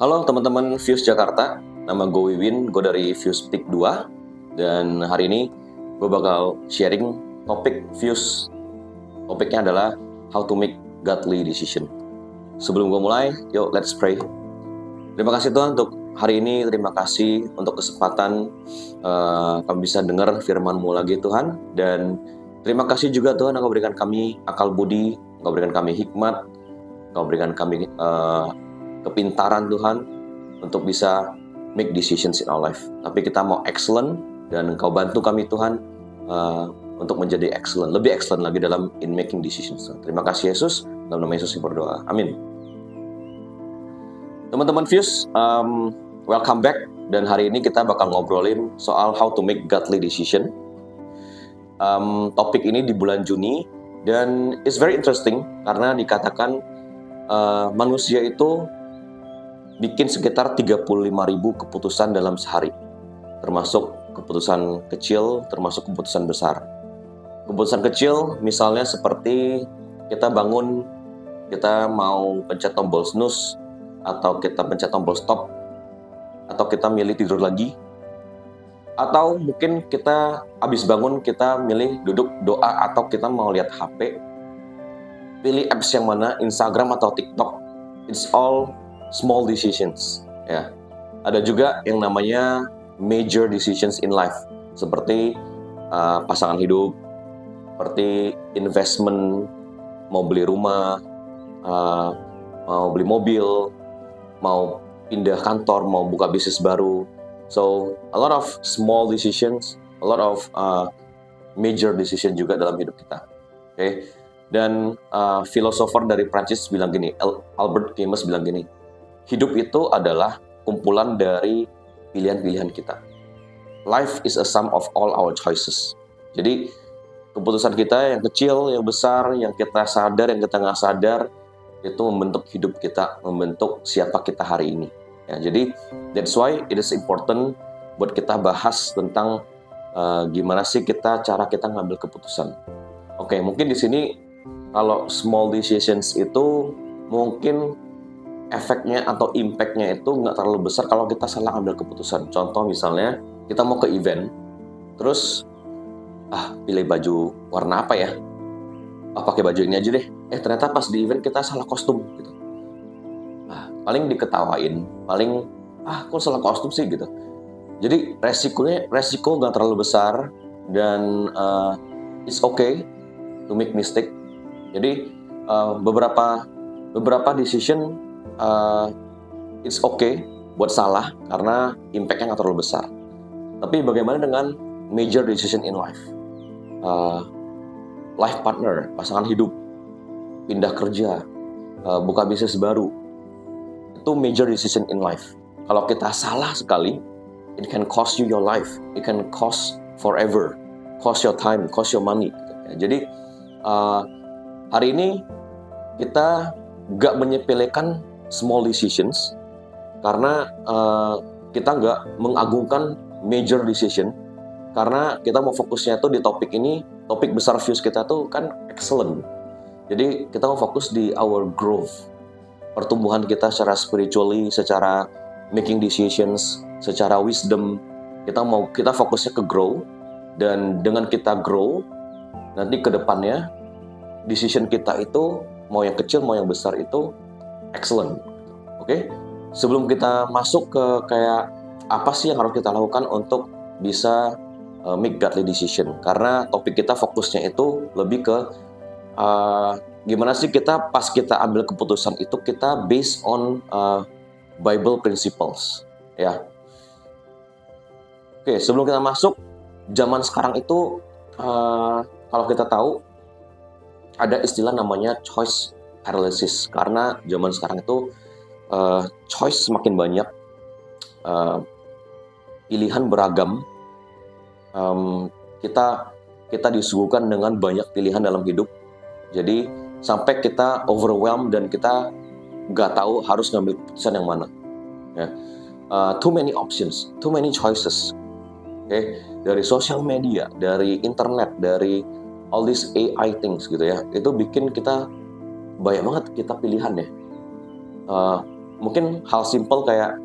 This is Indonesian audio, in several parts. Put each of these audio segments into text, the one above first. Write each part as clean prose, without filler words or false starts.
Halo teman-teman Fuse Jakarta, nama gue Wiwin, gue dari Fuse Peak 2. Dan hari ini gue bakal sharing topik Fuse. Topiknya adalah how to make godly decision. Sebelum gue mulai, yuk let's pray. Terima kasih Tuhan untuk hari ini, terima kasih untuk kesempatan kami bisa dengar firman-Mu lagi Tuhan. Dan terima kasih juga Tuhan Engkau berikan kami akal budi, Engkau berikan kami hikmat, Engkau berikan kami kepintaran Tuhan untuk bisa make decisions in our life. Tapi kita mau excellent dan Engkau bantu kami Tuhan untuk menjadi excellent, lebih excellent lagi dalam in making decisions. Terima kasih Yesus, dalam nama Yesus kita berdoa. Amin. Teman-teman Fuse, welcome back. Dan hari ini kita bakal ngobrolin soal how to make godly decision. Topik ini di bulan Juni dan it's very interesting karena dikatakan manusia itu bikin sekitar 35.000 keputusan dalam sehari, termasuk keputusan kecil, termasuk keputusan besar. Keputusan kecil misalnya seperti kita bangun, kita mau pencet tombol snooze, atau kita pencet tombol stop, atau kita milih tidur lagi, atau mungkin kita habis bangun kita milih duduk doa, atau kita mau lihat HP, pilih apps yang mana, Instagram atau TikTok. It's all small decisions, ya. Ada juga yang namanya major decisions in life, seperti pasangan hidup, seperti investment, mau beli rumah, mau beli mobil, mau pindah kantor, mau buka bisnis baru. So a lot of small decisions, a lot of major decision juga dalam hidup kita. Okay? Dan filosofer dari Prancis bilang gini, Albert Camus bilang gini, hidup itu adalah kumpulan dari pilihan-pilihan kita. Life is a sum of all our choices. Jadi keputusan kita yang kecil, yang besar, yang kita sadar, yang kita nggak sadar, itu membentuk hidup kita, membentuk siapa kita hari ini. Ya, jadi that's why it is important buat kita bahas tentang gimana sih cara kita ngambil keputusan. Oke, mungkin di sini kalau small decisions itu mungkin efeknya atau impact-nya itu nggak terlalu besar kalau kita salah ambil keputusan. Contoh misalnya, kita mau ke event, terus, pilih baju warna apa ya? Pakai baju ini aja deh. Ternyata pas di event kita salah kostum, gitu. Paling diketawain, paling, kok salah kostum sih, gitu. Jadi, resiko nggak terlalu besar, dan it's okay to make mistake. Jadi, beberapa decision it's okay buat salah karena impact-nya nggak terlalu besar. Tapi bagaimana dengan major decision in life? Life partner, pasangan hidup, pindah kerja, buka bisnis baru, itu major decision in life. Kalau kita salah sekali, it can cost you your life, it can cost forever, cost your time, cost your money. Jadi hari ini kita nggak menyepelekan small decisions karena kita nggak mengagungkan major decision, karena kita mau fokusnya tuh di topik ini, topik besar Fuse kita tuh kan excellent. Jadi kita mau fokus di our growth, pertumbuhan kita secara spiritually, secara making decisions, secara wisdom. Kita fokusnya ke grow, dan dengan kita grow nanti ke depannya decision kita itu mau yang kecil mau yang besar itu excellent. Oke? Sebelum kita masuk ke kayak apa sih yang harus kita lakukan untuk bisa make godly decision, karena topik kita fokusnya itu lebih ke gimana sih kita pas kita ambil keputusan itu kita based on Bible principles, ya. Oke, sebelum kita masuk, zaman sekarang itu kalau kita tahu ada istilah namanya choice paralysis, karena zaman sekarang itu choice semakin banyak, pilihan beragam, kita disuguhkan dengan banyak pilihan dalam hidup, jadi sampai kita overwhelmed dan kita nggak tahu harus ngambil keputusan yang mana. Ya. Too many options, too many choices. Okay? Dari sosial media, dari internet, dari all these AI things gitu ya, itu bikin kita banyak banget kita pilihan ya. Mungkin hal simple kayak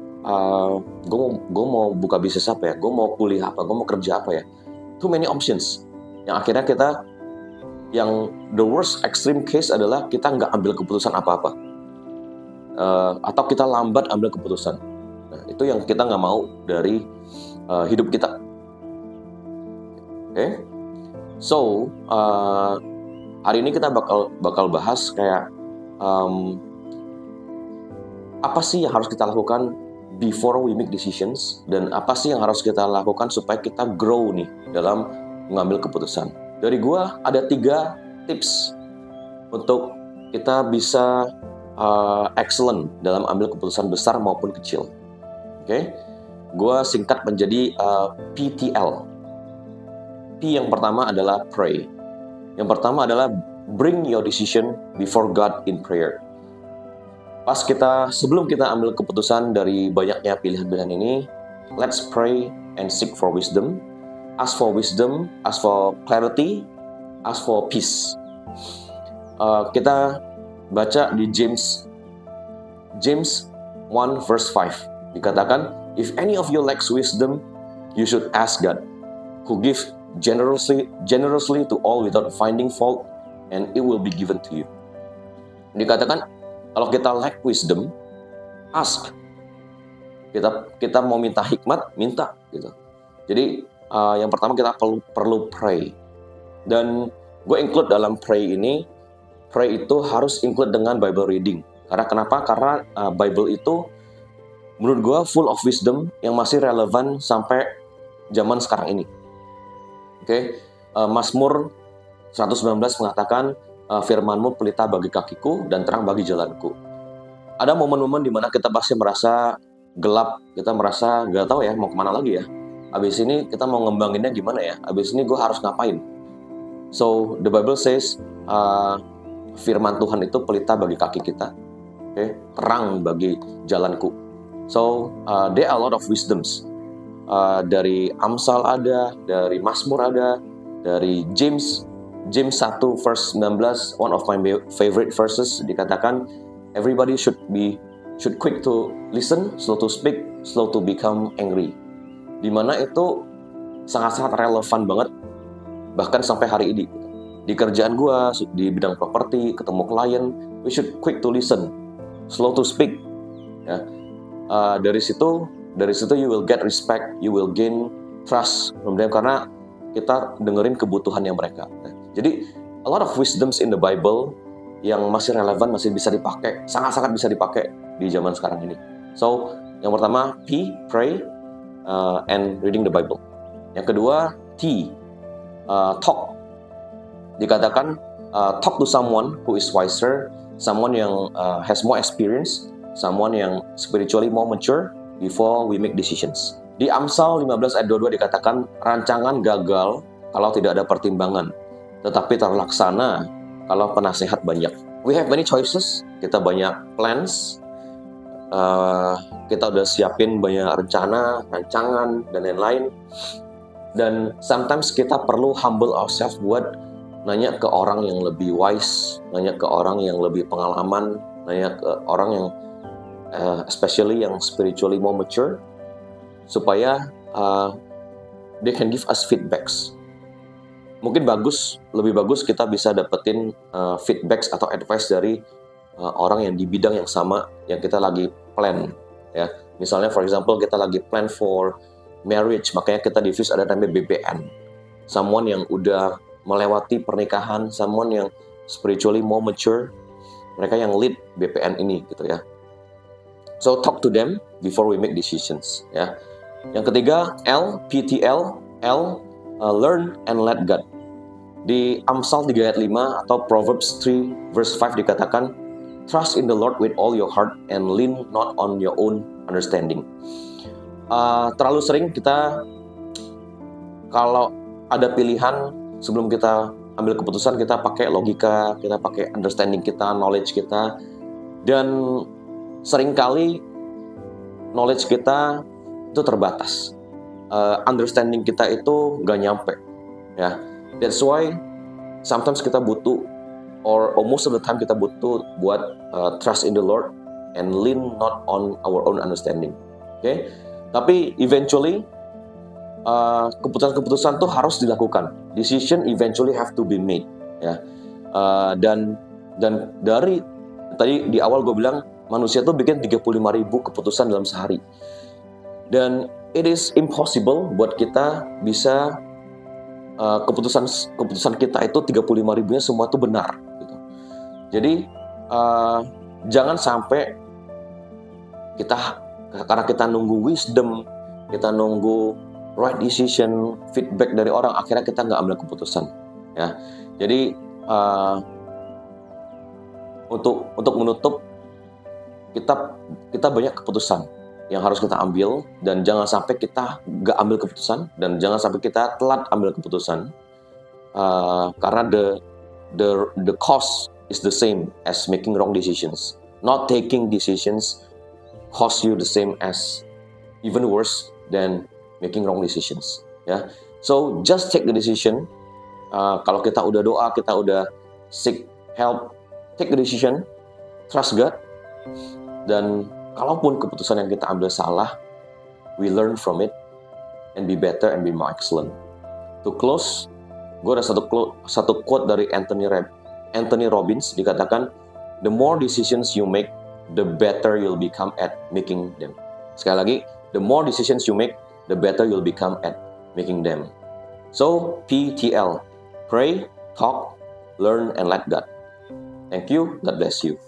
gue mau buka bisnis apa ya, gue mau kuliah apa, gue mau kerja apa ya. Too many options. Yang akhirnya yang the worst extreme case adalah kita nggak ambil keputusan apa-apa. Atau kita lambat ambil keputusan. Nah, itu yang kita nggak mau dari hidup kita. Okay? So, hari ini kita bakal bahas kayak apa sih yang harus kita lakukan before we make decisions, dan apa sih yang harus kita lakukan supaya kita grow nih dalam mengambil keputusan. Dari gua ada 3 tips untuk kita bisa excellent dalam ambil keputusan besar maupun kecil. Oke, gua singkat menjadi PTL. P yang pertama adalah pray. Yang pertama adalah bring your decision before God in prayer. Sebelum kita ambil keputusan dari banyaknya pilihan-pilihan ini, let's pray and seek for wisdom. Ask for wisdom, ask for clarity, ask for peace. Kita baca di James 1 verse 5. Dikatakan, if any of you lacks wisdom, you should ask God, who gives generously to all without finding fault, and it will be given to you. Dikatakan, kalau kita lack wisdom, ask. Kita mau minta hikmat, minta gitu. Jadi yang pertama kita perlu pray. Dan gue include dalam pray itu harus include dengan Bible reading. Karena kenapa? Karena Bible itu menurut gue full of wisdom yang masih relevan sampai zaman sekarang ini. Oke, Mazmur 119 mengatakan, firman-Mu pelita bagi kakiku dan terang bagi jalanku. Ada momen-momen di mana kita pasti merasa gelap, kita merasa gak tahu ya mau kemana lagi ya. Abis ini kita mau ngembanginnya gimana ya? Abis ini gue harus ngapain? So the Bible says, firman Tuhan itu pelita bagi kaki kita, terang bagi jalanku. So there are a lot of wisdoms. Dari Amsal ada, dari Mazmur ada, dari James 1 verse 19, one of my favorite verses, dikatakan everybody should quick to listen, slow to speak, slow to become angry. Dimana itu sangat-sangat relevan banget bahkan sampai hari ini. Di kerjaan gua, di bidang properti, ketemu klien, we should quick to listen, slow to speak. Ya. Dari situ you will get respect, you will gain trust from them, karena kita dengerin kebutuhannya mereka. Jadi, a lot of wisdoms in the Bible yang masih relevan, masih bisa dipakai, sangat-sangat bisa dipakai di zaman sekarang ini. So, yang pertama, P, pray, and reading the Bible. Yang kedua, T, talk. Dikatakan, talk to someone who is wiser, someone yang has more experience, someone yang spiritually more mature before we make decisions. Di Amsal 15 ayat 22 dikatakan, rancangan gagal kalau tidak ada pertimbangan, tetapi terlaksana kalau penasehat banyak. We have many choices, kita banyak plans, kita udah siapin banyak rencana, rancangan, dan lain-lain. Dan sometimes kita perlu humble ourselves buat nanya ke orang yang lebih wise, nanya ke orang yang lebih pengalaman, nanya ke orang yang especially yang spiritually more mature, supaya they can give us feedbacks. Mungkin lebih bagus kita bisa dapetin feedbacks atau advice dari orang yang di bidang yang sama yang kita lagi plan, ya. Misalnya for example kita lagi plan for marriage, makanya kita di Fuse ada namanya BPN. Someone yang udah melewati pernikahan, someone yang spiritually more mature, mereka yang lead BPN ini gitu ya. So talk to them before we make decisions, ya. Yang ketiga, L, PTL, learn and let God. Di Amsal 3 ayat 5 atau Proverbs 3 verse 5 dikatakan, trust in the Lord with all your heart and lean not on your own understanding. Terlalu sering kita kalau ada pilihan, sebelum kita ambil keputusan kita pakai logika, kita pakai understanding kita, knowledge kita, dan seringkali knowledge kita itu terbatas, understanding kita itu nggak nyampe, ya. That's why sometimes kita butuh, or most of the time kita butuh buat trust in the Lord, and lean not on our own understanding. Oke, tapi eventually keputusan-keputusan tuh harus dilakukan. Decision eventually have to be made, ya. Dan dari tadi di awal gue bilang manusia tuh bikin 35.000 keputusan dalam sehari. Dan it is impossible buat kita bisa keputusan kita itu 35.000-nya semua tuh benar gitu. Jadi jangan sampai karena kita nunggu wisdom, kita nunggu right decision, feedback dari orang, akhirnya kita nggak ambil keputusan, ya. Jadi untuk menutup, kita banyak keputusan yang harus kita ambil, dan jangan sampai kita nggak ambil keputusan, dan jangan sampai kita telat ambil keputusan, karena the cost is the same as making wrong decisions. Not taking decisions cost you the same as, even worse than making wrong decisions, ya. So just take the decision. Kalau kita udah doa, kita udah seek help, take the decision, trust God, dan kalaupun keputusan yang kita ambil salah, we learn from it and be better and be more excellent. To close, gue ada satu quote dari Anthony Robbins, dikatakan, the more decisions you make, the better you'll become at making them. Sekali lagi, the more decisions you make, the better you'll become at making them. So, PTL, pray, talk, learn, and let God. Thank you. God bless you.